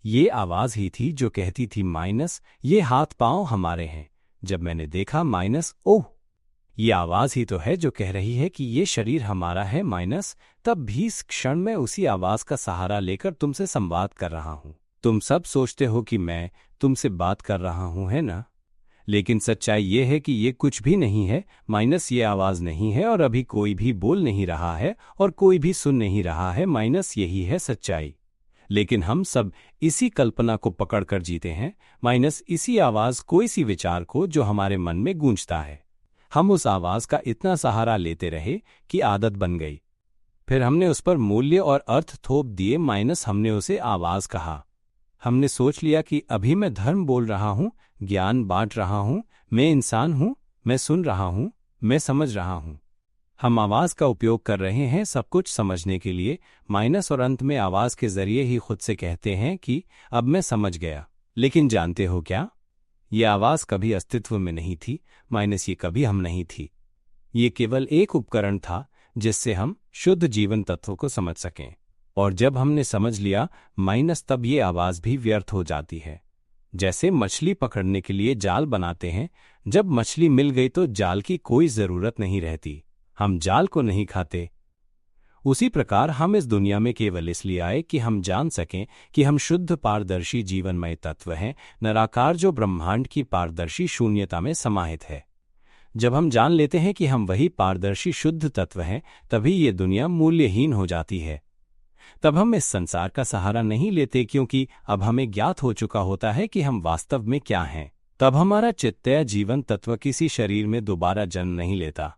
ये आवाज ही थी जो कहती थी माइनस ये हाथ पांव हमारे हैं। जब मैंने देखा माइनस ओह, ये आवाज ही तो है जो कह रही है कि ये शरीर हमारा है माइनस, तब भी इस क्षण में उसी आवाज का सहारा लेकर तुमसे संवाद कर रहा हूं। तुम सब सोचते हो कि मैं तुमसे बात कर रहा हूं, है ना? लेकिन सच्चाई ये है कि ये कुछ भी नहीं है, माइनस ये आवाज नहीं है और अभी कोई भी बोल नहीं रहा है और कोई भी सुन नहीं रहा है, माइनस यही है सच्चाई। लेकिन हम सब इसी कल्पना को पकड़कर जीते हैं, माइनस इसी आवाज को, इसी विचार को जो हमारे मन में गूंजता है। हम उस आवाज का इतना सहारा लेते रहे कि आदत बन गई। फिर हमने उस पर मूल्य और अर्थ थोप दिए, माइनस हमने उसे आवाज कहा। हमने सोच लिया कि अभी मैं धर्म बोल रहा हूं, ज्ञान बांट रहा हूं, मैं इंसान हूं, मैं सुन रहा हूं, मैं समझ रहा हूं। हम आवाज का उपयोग कर रहे हैं सब कुछ समझने के लिए, माइनस और अंत में आवाज के जरिए ही खुद से कहते हैं कि अब मैं समझ गया। लेकिन जानते हो क्या, ये आवाज कभी अस्तित्व में नहीं थी, माइनस ये कभी हम नहीं थी। ये केवल एक उपकरण था जिससे हम शुद्ध जीवन तत्व को समझ सकें। और जब हमने समझ लिया माइनस, तब ये आवाज भी व्यर्थ हो जाती है। जैसे मछली पकड़ने के लिए जाल बनाते हैं, जब मछली मिल गई तो जाल की कोई जरूरत नहीं रहती, हम जाल को नहीं खाते। उसी प्रकार हम इस दुनिया में केवल इसलिए आए कि हम जान सकें कि हम शुद्ध पारदर्शी जीवनमय तत्व हैं, निराकार जो ब्रह्मांड की पारदर्शी शून्यता में समाहित है। जब हम जान लेते हैं कि हम वही पारदर्शी शुद्ध तत्व हैं, तभी ये दुनिया मूल्यहीन हो जाती है। तब हम इस संसार का सहारा नहीं लेते, क्योंकि अब हमें ज्ञात हो चुका होता है कि हम वास्तव में क्या हैं। तब हमारा चित्त जीवन तत्व किसी शरीर में दोबारा जन्म नहीं लेता।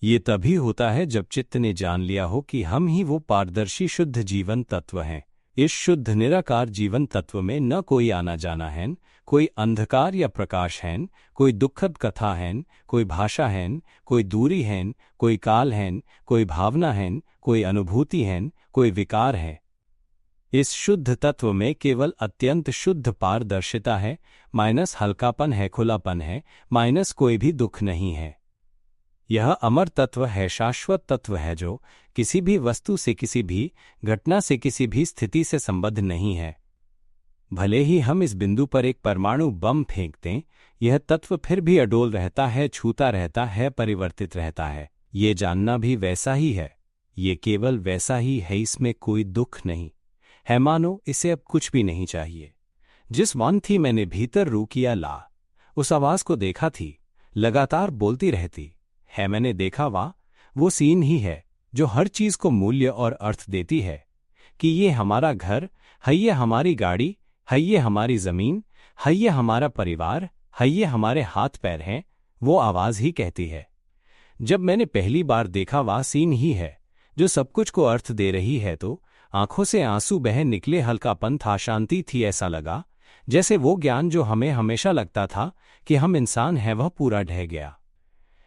ये तभी होता है जब चित्त ने जान लिया हो कि हम ही वो पारदर्शी शुद्ध जीवन तत्व हैं। इस शुद्ध निराकार जीवन तत्व में न कोई आना जाना है, कोई अंधकार या प्रकाश है, कोई दुखद कथा है, कोई भाषा है, कोई दूरी है, कोई काल है, कोई भावना है, कोई अनुभूति है, कोई विकार है। इस शुद्ध तत्व में केवल अत्यंत शुद्ध पारदर्शिता है, माइनस हल्कापन है, खुलापन है, माइनस कोई भी दुख नहीं है। यह अमर तत्व है, शाश्वत तत्व है जो किसी भी वस्तु से, किसी भी घटना से, किसी भी स्थिति से संबद्ध नहीं है। भले ही हम इस बिंदु पर एक परमाणु बम फेंक दें, यह तत्व फिर भी अडोल रहता है, छूता रहता है, परिवर्तित रहता है। ये जानना भी वैसा ही है, ये केवल वैसा ही है, इसमें कोई दुख नहीं है, मानो इसे अब कुछ भी नहीं चाहिए। जिस वन थी मैंने भीतर रू किया ला, उस आवाज को देखा थी, लगातार बोलती रहती है, मैंने देखा वो सीन ही है जो हर चीज को मूल्य और अर्थ देती है कि ये हमारा घर है, ये हमारी गाड़ी है, ये हमारी जमीन है, ये हमारा परिवार है, ये हमारे हाथ पैर हैं। वो आवाज ही कहती है। जब मैंने पहली बार देखा सीन ही है जो सब कुछ को अर्थ दे रही है, तो आंखों से आंसू बह निकले, हल्कापन था, शांति थी। ऐसा लगा जैसे वो ज्ञान जो हमें हमेशा लगता था कि हम इंसान हैं, वह पूरा ढह गया।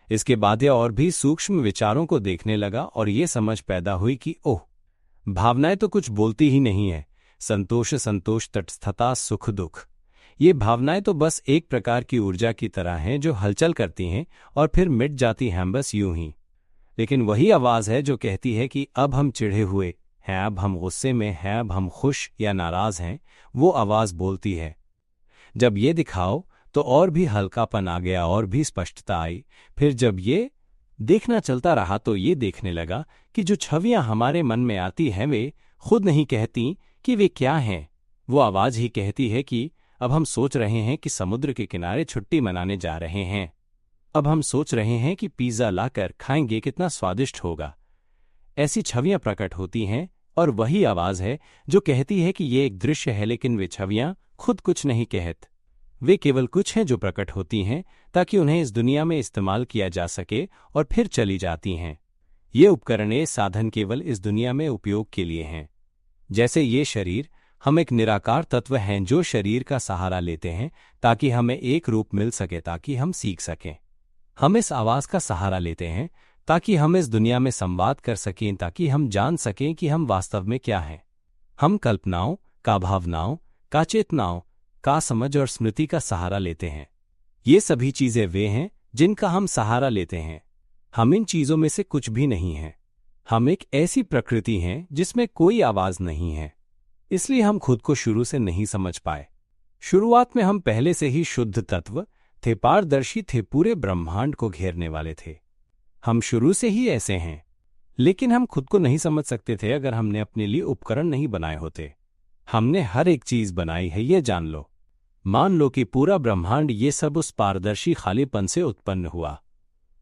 इसके बाद यह और भी सूक्ष्म विचारों को देखने लगा और ये समझ पैदा हुई कि ओह, भावनाएं तो कुछ बोलती ही नहीं है, संतोष संतोष, तटस्थता सुख दुख। ये भावनाएं तो बस एक प्रकार की ऊर्जा की तरह हैं जो हलचल करती हैं और फिर मिट जाती हैं बस यूं ही। लेकिन वही आवाज है जो कहती है कि अब हम चिढ़े हुए हैं, अब हम गुस्से में हैं, अब हम खुश या नाराज हैं, वो आवाज बोलती है। जब ये दिखाओ तो और भी हल्कापन आ गया और भी स्पष्टता आई। फिर जब ये देखना चलता रहा तो ये देखने लगा कि जो छवियां हमारे मन में आती हैं वे खुद नहीं कहती कि वे क्या हैं, वो आवाज ही कहती है कि अब हम सोच रहे हैं कि समुद्र के किनारे छुट्टी मनाने जा रहे हैं, अब हम सोच रहे हैं कि पिज़्ज़ा लाकर खाएंगे, कितना स्वादिष्ट होगा। ऐसी छवियां प्रकट होती हैं और वही आवाज है जो कहती है कि ये एक दृश्य है, लेकिन वे छवियां खुद कुछ नहीं कहत। वे केवल कुछ हैं जो प्रकट होती हैं ताकि उन्हें इस दुनिया में इस्तेमाल किया जा सके और फिर चली जाती हैं। ये उपकरण, ये साधन केवल इस दुनिया में उपयोग के लिए हैं। जैसे ये शरीर, हम एक निराकार तत्व हैं जो शरीर का सहारा लेते हैं ताकि हमें एक रूप मिल सके, ताकि हम सीख सकें। हम इस आवाज का सहारा लेते हैं ताकि हम इस दुनिया में संवाद कर सकें, ताकि हम जान सकें कि हम वास्तव में क्या हैं। हम कल्पनाओं का, भावनाओं का, चेतनाओं का, समझ और स्मृति का सहारा लेते हैं। ये सभी चीजें वे हैं जिनका हम सहारा लेते हैं। हम इन चीजों में से कुछ भी नहीं हैं। हम एक ऐसी प्रकृति हैं जिसमें कोई आवाज नहीं है, इसलिए हम खुद को शुरू से नहीं समझ पाए। शुरुआत में हम पहले से ही शुद्ध तत्व थे, पारदर्शी थे, पूरे ब्रह्मांड को घेरने वाले थे। हम शुरू से ही ऐसे हैं, लेकिन हम खुद को नहीं समझ सकते थे अगर हमने अपने लिए उपकरण नहीं बनाए होते। हमने हर एक चीज बनाई है, ये जान लो। मान लो कि पूरा ब्रह्मांड ये सब उस पारदर्शी खालीपन से उत्पन्न हुआ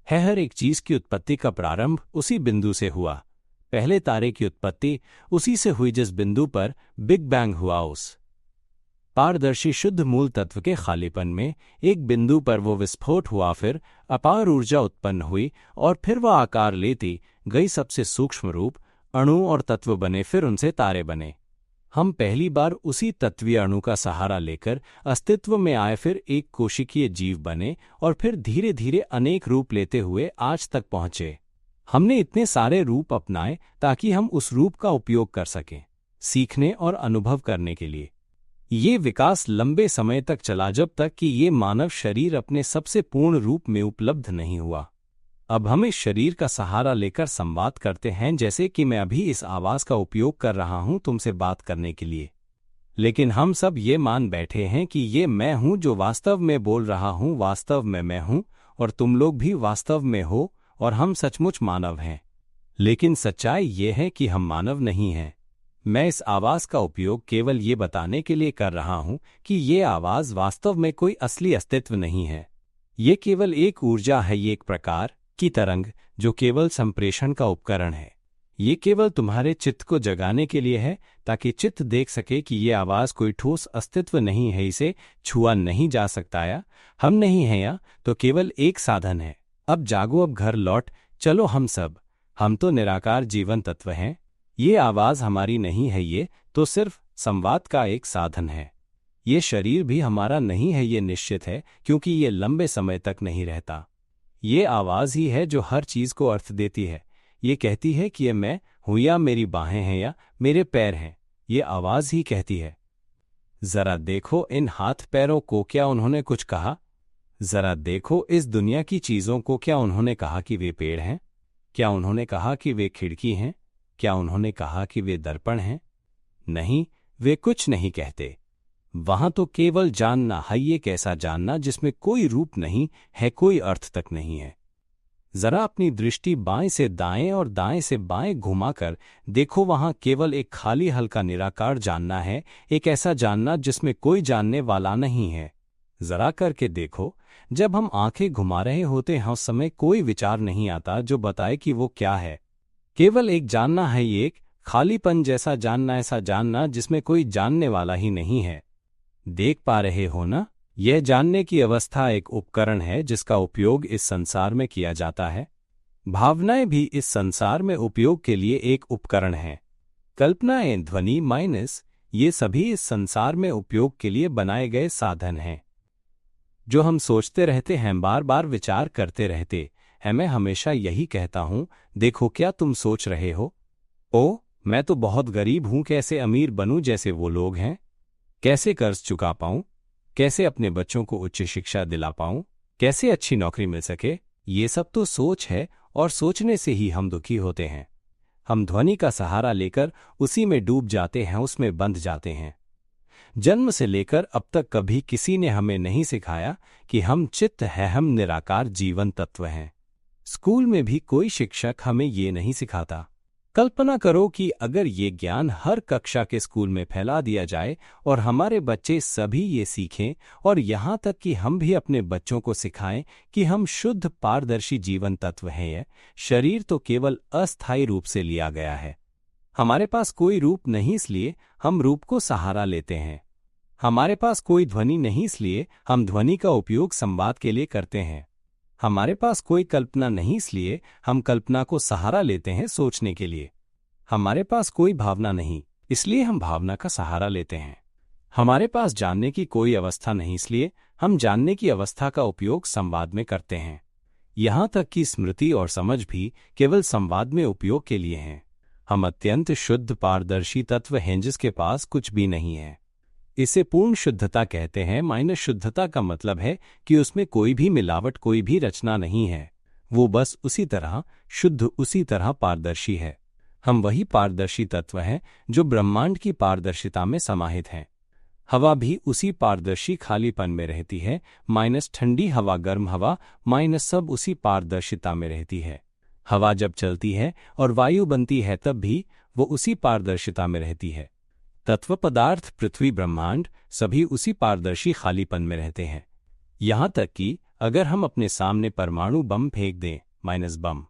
है। हर एक चीज की उत्पत्ति का प्रारंभ उसी बिंदु से हुआ। पहले तारे की उत्पत्ति उसी से हुई जिस बिंदु पर बिग बैंग हुआ। उस पारदर्शी शुद्ध मूल तत्व के खालीपन में एक बिंदु पर वो विस्फोट हुआ, फिर अपार ऊर्जा उत्पन्न हुई और फिर वह आकार लेती गई, सबसे सूक्ष्म रूप अणु और तत्व बने, फिर उनसे तारे बने। हम पहली बार उसी तत्वीय अणु का सहारा लेकर अस्तित्व में आए, फिर एक कोशिकीय जीव बने और फिर धीरे धीरे अनेक रूप लेते हुए आज तक पहुंचे। हमने इतने सारे रूप अपनाए ताकि हम उस रूप का उपयोग कर सकें, सीखने और अनुभव करने के लिए। ये विकास लंबे समय तक चला, जब तक कि ये मानव शरीर अपने सबसे पूर्ण रूप में उपलब्ध नहीं हुआ। अब हम इस शरीर का सहारा लेकर संवाद करते हैं, जैसे कि मैं अभी इस आवाज का उपयोग कर रहा हूं तुमसे बात करने के लिए। लेकिन हम सब ये मान बैठे हैं कि ये मैं हूं जो वास्तव में बोल रहा हूं, वास्तव में मैं हूं, और तुम लोग भी वास्तव में हो, और हम सचमुच मानव हैं। लेकिन सच्चाई ये है कि हम मानव नहीं हैं। मैं इस आवाज का उपयोग केवल ये बताने के लिए कर रहा हूं कि ये आवाज वास्तव में कोई असली अस्तित्व नहीं है। ये केवल एक ऊर्जा है, ये एक प्रकार की तरंग जो केवल संप्रेषण का उपकरण है। ये केवल तुम्हारे चित्त को जगाने के लिए है, ताकि चित्त देख सके कि ये आवाज कोई ठोस अस्तित्व नहीं है, इसे छुआ नहीं जा सकता, या हम नहीं हैं, या तो केवल एक साधन है। अब जागो, अब घर लौट चलो हम तो निराकार जीवन तत्व हैं। ये आवाज हमारी नहीं है, ये तो सिर्फ संवाद का एक साधन है। ये शरीर भी हमारा नहीं है, ये निश्चित है, क्योंकि ये लंबे समय तक नहीं रहता। ये आवाज ही है जो हर चीज को अर्थ देती है। ये कहती है कि ये मैं हूं, या मेरी बाहें हैं, या मेरे पैर हैं। ये आवाज ही कहती है, जरा देखो इन हाथ पैरों को, क्या उन्होंने कुछ कहा? जरा देखो इस दुनिया की चीजों को, क्या उन्होंने कहा कि वे पेड़ हैं? क्या उन्होंने कहा कि वे खिड़की हैं? क्या उन्होंने कहा कि वे दर्पण हैं? नहीं, वे कुछ नहीं कहते। वहां तो केवल जानना है, ये कैसा जानना जिसमें कोई रूप नहीं है, कोई अर्थ तक नहीं है। जरा अपनी दृष्टि बाएं से दाएं और दाएं से बाएं घुमाकर देखो, वहां केवल एक खाली हल्का निराकार जानना है, एक ऐसा जानना जिसमें कोई जानने वाला नहीं है। जरा करके देखो, जब हम आंखें घुमा रहे होते हैं उस समय कोई विचार नहीं आता जो बताए कि वो क्या है। केवल एक जानना है, ये एक खालीपन जैसा जानना, ऐसा जानना जिसमें कोई जानने वाला ही नहीं है। देख पा रहे हो ना? यह जानने की अवस्था एक उपकरण है जिसका उपयोग इस संसार में किया जाता है। भावनाएं भी इस संसार में उपयोग के लिए एक उपकरण हैं। कल्पनाएं, ध्वनि माइनस, ये सभी इस संसार में उपयोग के लिए बनाए गए साधन हैं जो हम सोचते रहते हैं, बार बार विचार करते रहते हैं। मैं हमेशा यही कहता हूं, देखो क्या तुम सोच रहे हो? ओ, मैं तो बहुत गरीब हूं, कैसे अमीर बनूं जैसे वो लोग हैं? कैसे कर्ज चुका पाऊं? कैसे अपने बच्चों को उच्च शिक्षा दिला पाऊं? कैसे अच्छी नौकरी मिल सके? ये सब तो सोच है, और सोचने से ही हम दुखी होते हैं। हम ध्वनि का सहारा लेकर उसी में डूब जाते हैं, उसमें बंध जाते हैं। जन्म से लेकर अब तक कभी किसी ने हमें नहीं सिखाया कि हम चित्त है, हम निराकार जीवन तत्व हैं। स्कूल में भी कोई शिक्षक हमें ये नहीं सिखाता। कल्पना करो कि अगर ये ज्ञान हर कक्षा के स्कूल में फैला दिया जाए और हमारे बच्चे सभी ये सीखें, और यहाँ तक कि हम भी अपने बच्चों को सिखाएं कि हम शुद्ध पारदर्शी जीवन तत्व हैं। यह शरीर तो केवल अस्थायी रूप से लिया गया है। हमारे पास कोई रूप नहीं, इसलिए हम रूप को सहारा लेते हैं। हमारे पास कोई ध्वनि नहीं, इसलिए हम ध्वनि का उपयोग संवाद के लिए करते हैं। हमारे पास कोई कल्पना नहीं, इसलिए हम कल्पना को सहारा लेते हैं सोचने के लिए। हमारे पास कोई भावना नहीं, इसलिए हम भावना का सहारा लेते हैं। हमारे पास जानने की कोई अवस्था नहीं, इसलिए हम जानने की अवस्था का उपयोग संवाद में करते हैं। यहाँ तक कि स्मृति और समझ भी केवल संवाद में उपयोग के लिए हैं। हम अत्यंत शुद्ध पारदर्शी तत्व हैं जिसके पास कुछ भी नहीं है। इसे पूर्ण शुद्धता कहते हैं। माइनस शुद्धता का मतलब है कि उसमें कोई भी मिलावट, कोई भी रचना नहीं है। वो बस उसी तरह शुद्ध, उसी तरह पारदर्शी है। हम वही पारदर्शी तत्व हैं जो ब्रह्मांड की पारदर्शिता में समाहित हैं। हवा भी उसी पारदर्शी खालीपन में रहती है। माइनस ठंडी हवा, गर्म हवा, माइनस सब उसी पारदर्शिता में रहती है। हवा जब चलती है और वायु बनती है तब भी वो उसी पारदर्शिता में रहती है। तत्व, पदार्थ, पृथ्वी, ब्रह्मांड सभी उसी पारदर्शी खालीपन में रहते हैं। यहाँ तक कि अगर हम अपने सामने परमाणु बम फेंक दें, माइनस बम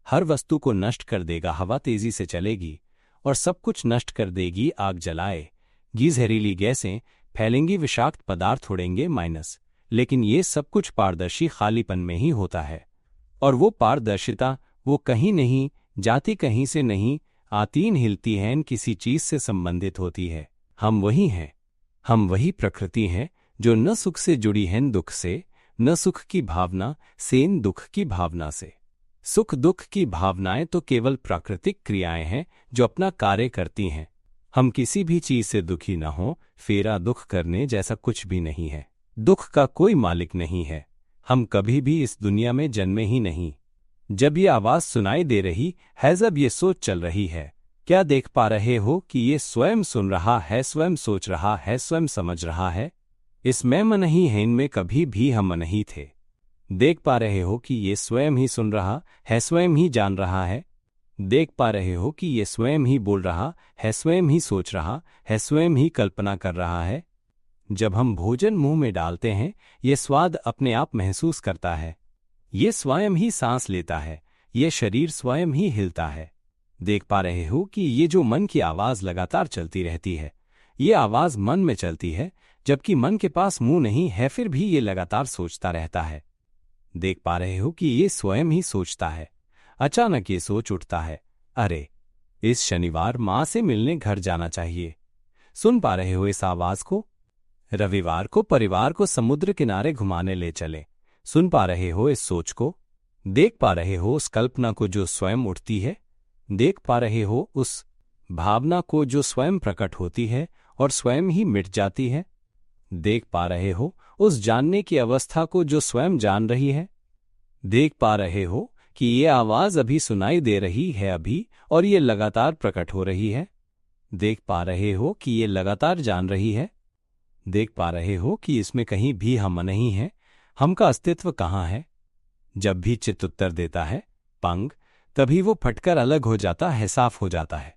हर वस्तु को नष्ट कर देगा। हवा तेजी से चलेगी और सब कुछ नष्ट कर देगी। आग जलाएगी, जहरीली गैसें फैलेंगी, विषाक्त पदार्थ उड़ेंगे, माइनस। लेकिन ये सब कुछ पारदर्शी खालीपन में ही होता है। और वो पारदर्शिता वो कहीं नहीं जाती, कहीं से नहीं आती, हिलती है, किसी चीज से संबंधित होती है। हम वही हैं, हम वही प्रकृति हैं जो न सुख से जुड़ी है न दुख से, न सुख की भावना से न दुख की भावना से। सुख दुख की भावनाएं तो केवल प्राकृतिक क्रियाएं हैं जो अपना कार्य करती हैं। हम किसी भी चीज से दुखी न हो, फेरा दुख करने जैसा कुछ भी नहीं है। दुख का कोई मालिक नहीं है। हम कभी भी इस दुनिया में जन्मे ही नहीं। जब ये आवाज सुनाई दे रही है, जब ये सोच चल रही है, क्या देख पा रहे हो कि ये स्वयं सुन रहा है, स्वयं सोच रहा है, स्वयं समझ रहा है? इसमें मन नहीं है, इनमें कभी भी हम नहीं थे। देख पा रहे हो कि ये स्वयं ही सुन रहा है, स्वयं ही जान रहा है? देख पा रहे हो कि ये स्वयं ही बोल रहा है, स्वयं ही सोच रहा है, स्वयं ही कल्पना कर रहा है? जब हम भोजन मुंह में डालते हैं, ये स्वाद अपने आप महसूस करता है। ये स्वयं ही सांस लेता है, ये शरीर स्वयं ही हिलता है। देख पा रहे हो कि ये जो मन की आवाज लगातार चलती रहती है, ये आवाज मन में चलती है, जबकि मन के पास मुंह नहीं है, फिर भी ये लगातार सोचता रहता है। देख पा रहे हो कि ये स्वयं ही सोचता है। अचानक ये सोच उठता है, अरे इस शनिवार माँ से मिलने घर जाना चाहिए। सुन पा रहे हो इस आवाज को? रविवार को परिवार को समुद्र किनारे घुमाने ले चले। सुन पा रहे हो इस सोच को? देख पा रहे हो उस कल्पना को जो स्वयं उठती है? देख पा रहे हो उस भावना को जो स्वयं प्रकट होती है और स्वयं ही मिट जाती है? देख पा रहे हो उस जानने की अवस्था को जो स्वयं जान रही है? देख पा रहे हो कि ये आवाज अभी सुनाई दे रही है अभी, और ये लगातार प्रकट हो रही है? देख पा रहे हो कि ये लगातार जान रही है? देख पा रहे हो कि इसमें कहीं भी हम नहीं हैं? हम का अस्तित्व कहाँ है? जब भी चित्त उत्तर देता है पंग, तभी वो फटकर अलग हो जाता है, साफ हो जाता है।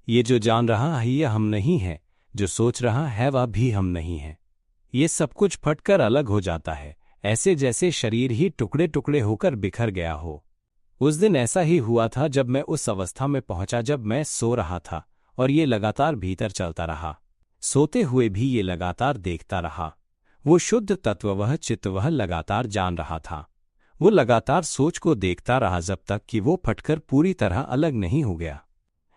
ये जो जान रहा है ये हम नहीं है, जो सोच रहा है वह भी हम नहीं है। ये सब कुछ फटकर अलग हो जाता है, ऐसे जैसे शरीर ही टुकड़े टुकड़े होकर बिखर गया हो। उस दिन ऐसा ही हुआ था जब मैं उस अवस्था में पहुंचा जब मैं सो रहा था, और ये लगातार भीतर चलता रहा। सोते हुए भी ये लगातार देखता रहा। वो शुद्ध तत्व, वह चित्त, वह लगातार जान रहा था। वो लगातार सोच को देखता रहा जब तक कि वो फटकर पूरी तरह अलग नहीं हो गया।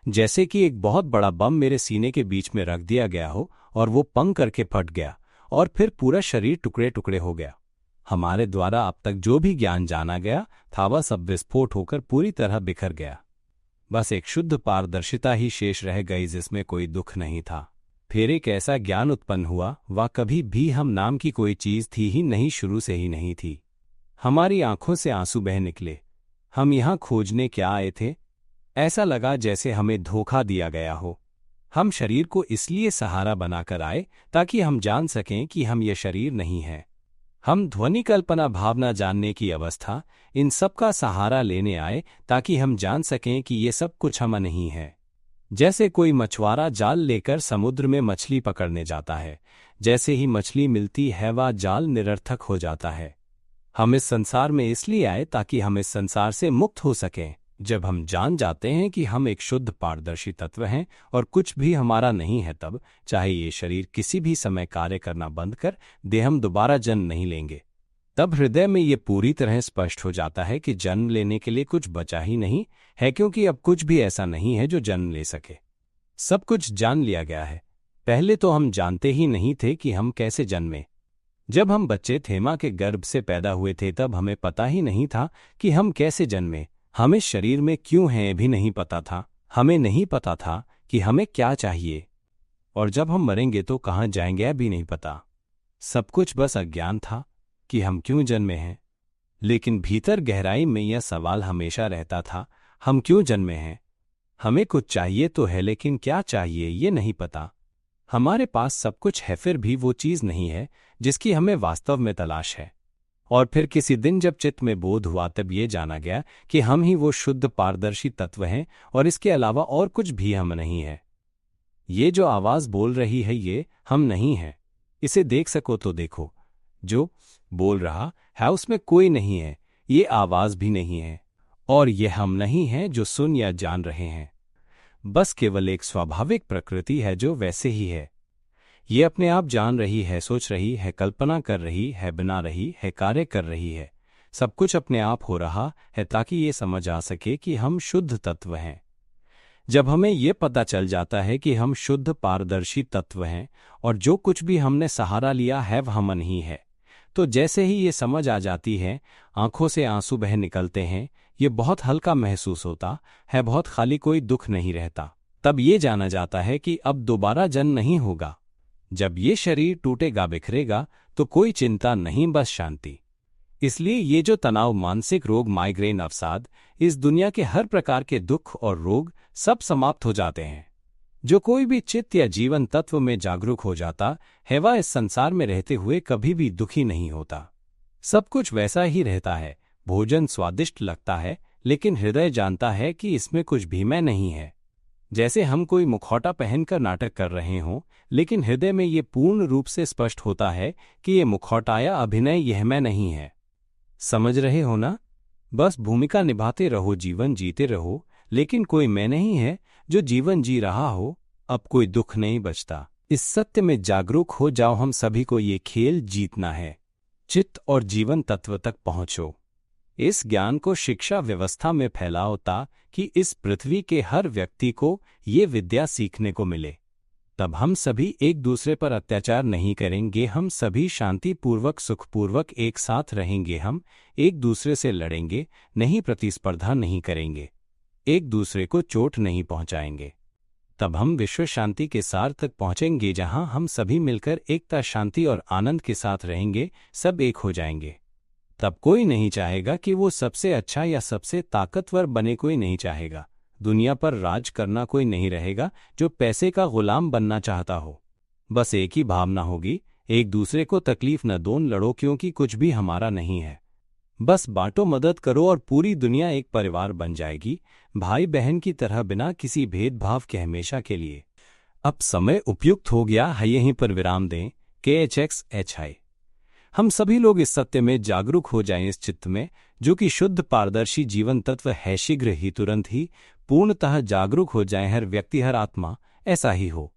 जैसे कि एक बहुत बड़ा बम मेरे सीने के बीच में रख दिया गया हो और वो पंग करके फट गया और फिर पूरा शरीर टुकड़े टुकड़े हो गया। हमारे द्वारा अब तक जो भी ज्ञान जाना गया था वह सब विस्फोट होकर पूरी तरह बिखर गया। बस एक शुद्ध पारदर्शिता ही शेष रह गई जिसमें कोई दुख नहीं था। फिर एक ऐसा ज्ञान उत्पन्न हुआ, वह कभी भी हम नाम की कोई चीज थी ही नहीं, शुरू से ही नहीं थी। हमारी आंखों से आंसू बह निकले। हम यहाँ खोजने क्या आए थे? ऐसा लगा जैसे हमें धोखा दिया गया हो। हम शरीर को इसलिए सहारा बनाकर आए ताकि हम जान सकें कि हम ये शरीर नहीं हैं। हम ध्वनि, कल्पना, भावना, जानने की अवस्था, इन सब का सहारा लेने आए ताकि हम जान सकें कि ये सब कुछ हम नहीं है। जैसे कोई मछुआरा जाल लेकर समुद्र में मछली पकड़ने जाता है, जैसे ही मछली मिलती है वह जाल निरर्थक हो जाता है। हम इस संसार में इसलिए आए ताकि हम इस संसार से मुक्त हो सकें। जब हम जान जाते हैं कि हम एक शुद्ध पारदर्शी तत्व हैं और कुछ भी हमारा नहीं है, तब चाहे ये शरीर किसी भी समय कार्य करना बंद कर दे, हम दोबारा जन्म नहीं लेंगे। तब हृदय में ये पूरी तरह स्पष्ट हो जाता है कि जन्म लेने के लिए कुछ बचा ही नहीं है, क्योंकि अब कुछ भी ऐसा नहीं है जो जन्म ले सके। सब कुछ जान लिया गया है। पहले तो हम जानते ही नहीं थे कि हम कैसे जन्मे। जब हम बच्चे थे, मां के गर्भ से पैदा हुए थे, तब हमें पता ही नहीं था कि हम कैसे जन्मे। हमें शरीर में क्यों हैं भी नहीं पता था। हमें नहीं पता था कि हमें क्या चाहिए, और जब हम मरेंगे तो कहाँ जाएंगे भी नहीं पता। सब कुछ बस अज्ञान था कि हम क्यों जन्मे हैं। लेकिन भीतर गहराई में यह सवाल हमेशा रहता था, हम क्यों जन्मे हैं? हमें कुछ चाहिए तो है, लेकिन क्या चाहिए ये नहीं पता। हमारे पास सब कुछ है, फिर भी वो चीज़ नहीं है जिसकी हमें वास्तव में तलाश है। और फिर किसी दिन जब चित्त में बोध हुआ, तब ये जाना गया कि हम ही वो शुद्ध पारदर्शी तत्व हैं और इसके अलावा और कुछ भी हम नहीं है। ये जो आवाज़ बोल रही है, ये हम नहीं है। इसे देख सको तो देखो। जो बोल रहा है उसमें कोई नहीं है, ये आवाज़ भी नहीं है, और ये हम नहीं हैं जो सुन या जान रहे हैं। बस केवल एक स्वाभाविक प्रकृति है जो वैसे ही है। ये अपने आप जान रही है, सोच रही है, कल्पना कर रही है, बना रही है, कार्य कर रही है। सब कुछ अपने आप हो रहा है ताकि ये समझ आ सके कि हम शुद्ध तत्व हैं। जब हमें ये पता चल जाता है कि हम शुद्ध पारदर्शी तत्व हैं और जो कुछ भी हमने सहारा लिया है वह मन ही है, तो जैसे ही ये समझ आ जाती है, आंखों से आंसू बह निकलते हैं। ये बहुत हल्का महसूस होता है, बहुत खाली, कोई दुख नहीं रहता। तब ये जाना जाता है कि अब दोबारा जन्म नहीं होगा। जब ये शरीर टूटेगा, बिखरेगा, तो कोई चिंता नहीं, बस शांति। इसलिए ये जो तनाव, मानसिक रोग, माइग्रेन, अवसाद, इस दुनिया के हर प्रकार के दुख और रोग सब समाप्त हो जाते हैं। जो कोई भी चित्त या जीवन तत्व में जागरूक हो जाता है, वह इस संसार में रहते हुए कभी भी दुखी नहीं होता। सब कुछ वैसा ही रहता है। भोजन स्वादिष्ट लगता है, लेकिन हृदय जानता है कि इसमें कुछ भी मैं नहीं है। जैसे हम कोई मुखौटा पहनकर नाटक कर रहे हों, लेकिन हृदय में ये पूर्ण रूप से स्पष्ट होता है कि ये मुखौटा या अभिनय, यह मैं नहीं है। समझ रहे हो ना? बस भूमिका निभाते रहो, जीवन जीते रहो, लेकिन कोई मैं नहीं है जो जीवन जी रहा हो। अब कोई दुख नहीं बचता। इस सत्य में जागरूक हो जाओ। हम सभी को ये खेल जीतना है। चित्त और जीवन तत्व तक पहुंचो। इस ज्ञान को शिक्षा व्यवस्था में फैलाओ ताकि इस पृथ्वी के हर व्यक्ति को ये विद्या सीखने को मिले। तब हम सभी एक दूसरे पर अत्याचार नहीं करेंगे। हम सभी शांतिपूर्वक, सुखपूर्वक एक साथ रहेंगे। हम एक दूसरे से लड़ेंगे नहीं, प्रतिस्पर्धा नहीं करेंगे, एक दूसरे को चोट नहीं पहुंचाएंगे। तब हम विश्व शांति के सार तक पहुंचेंगे, जहां हम सभी मिलकर एकता, शांति और आनंद के साथ रहेंगे। सब एक हो जाएंगे। तब कोई नहीं चाहेगा कि वो सबसे अच्छा या सबसे ताकतवर बने। कोई नहीं चाहेगा। दुनिया पर राज करना कोई नहीं रहेगा जो पैसे का गुलाम बनना चाहता हो। बस एक ही भावना होगी, एक दूसरे को तकलीफ न दो, लड़ो, क्योंकि कुछ भी हमारा नहीं है। बस बांटो, मदद करो और पूरी दुनिया एक परिवार बन जाएगी, भाई बहन की तरह, बिना किसी भेदभाव के, हमेशा के लिए। अब समय उपयुक्त हो गया है, यहीं पर विराम दें। KHXHI। हम सभी लोग इस सत्य में जागरूक हो जाएं, इस चित्त में जो कि शुद्ध पारदर्शी जीवन तत्व है। शीघ्र ही, तुरंत ही, पूर्णतः जागरूक हो जाएं। हर व्यक्ति, हर आत्मा ऐसा ही हो।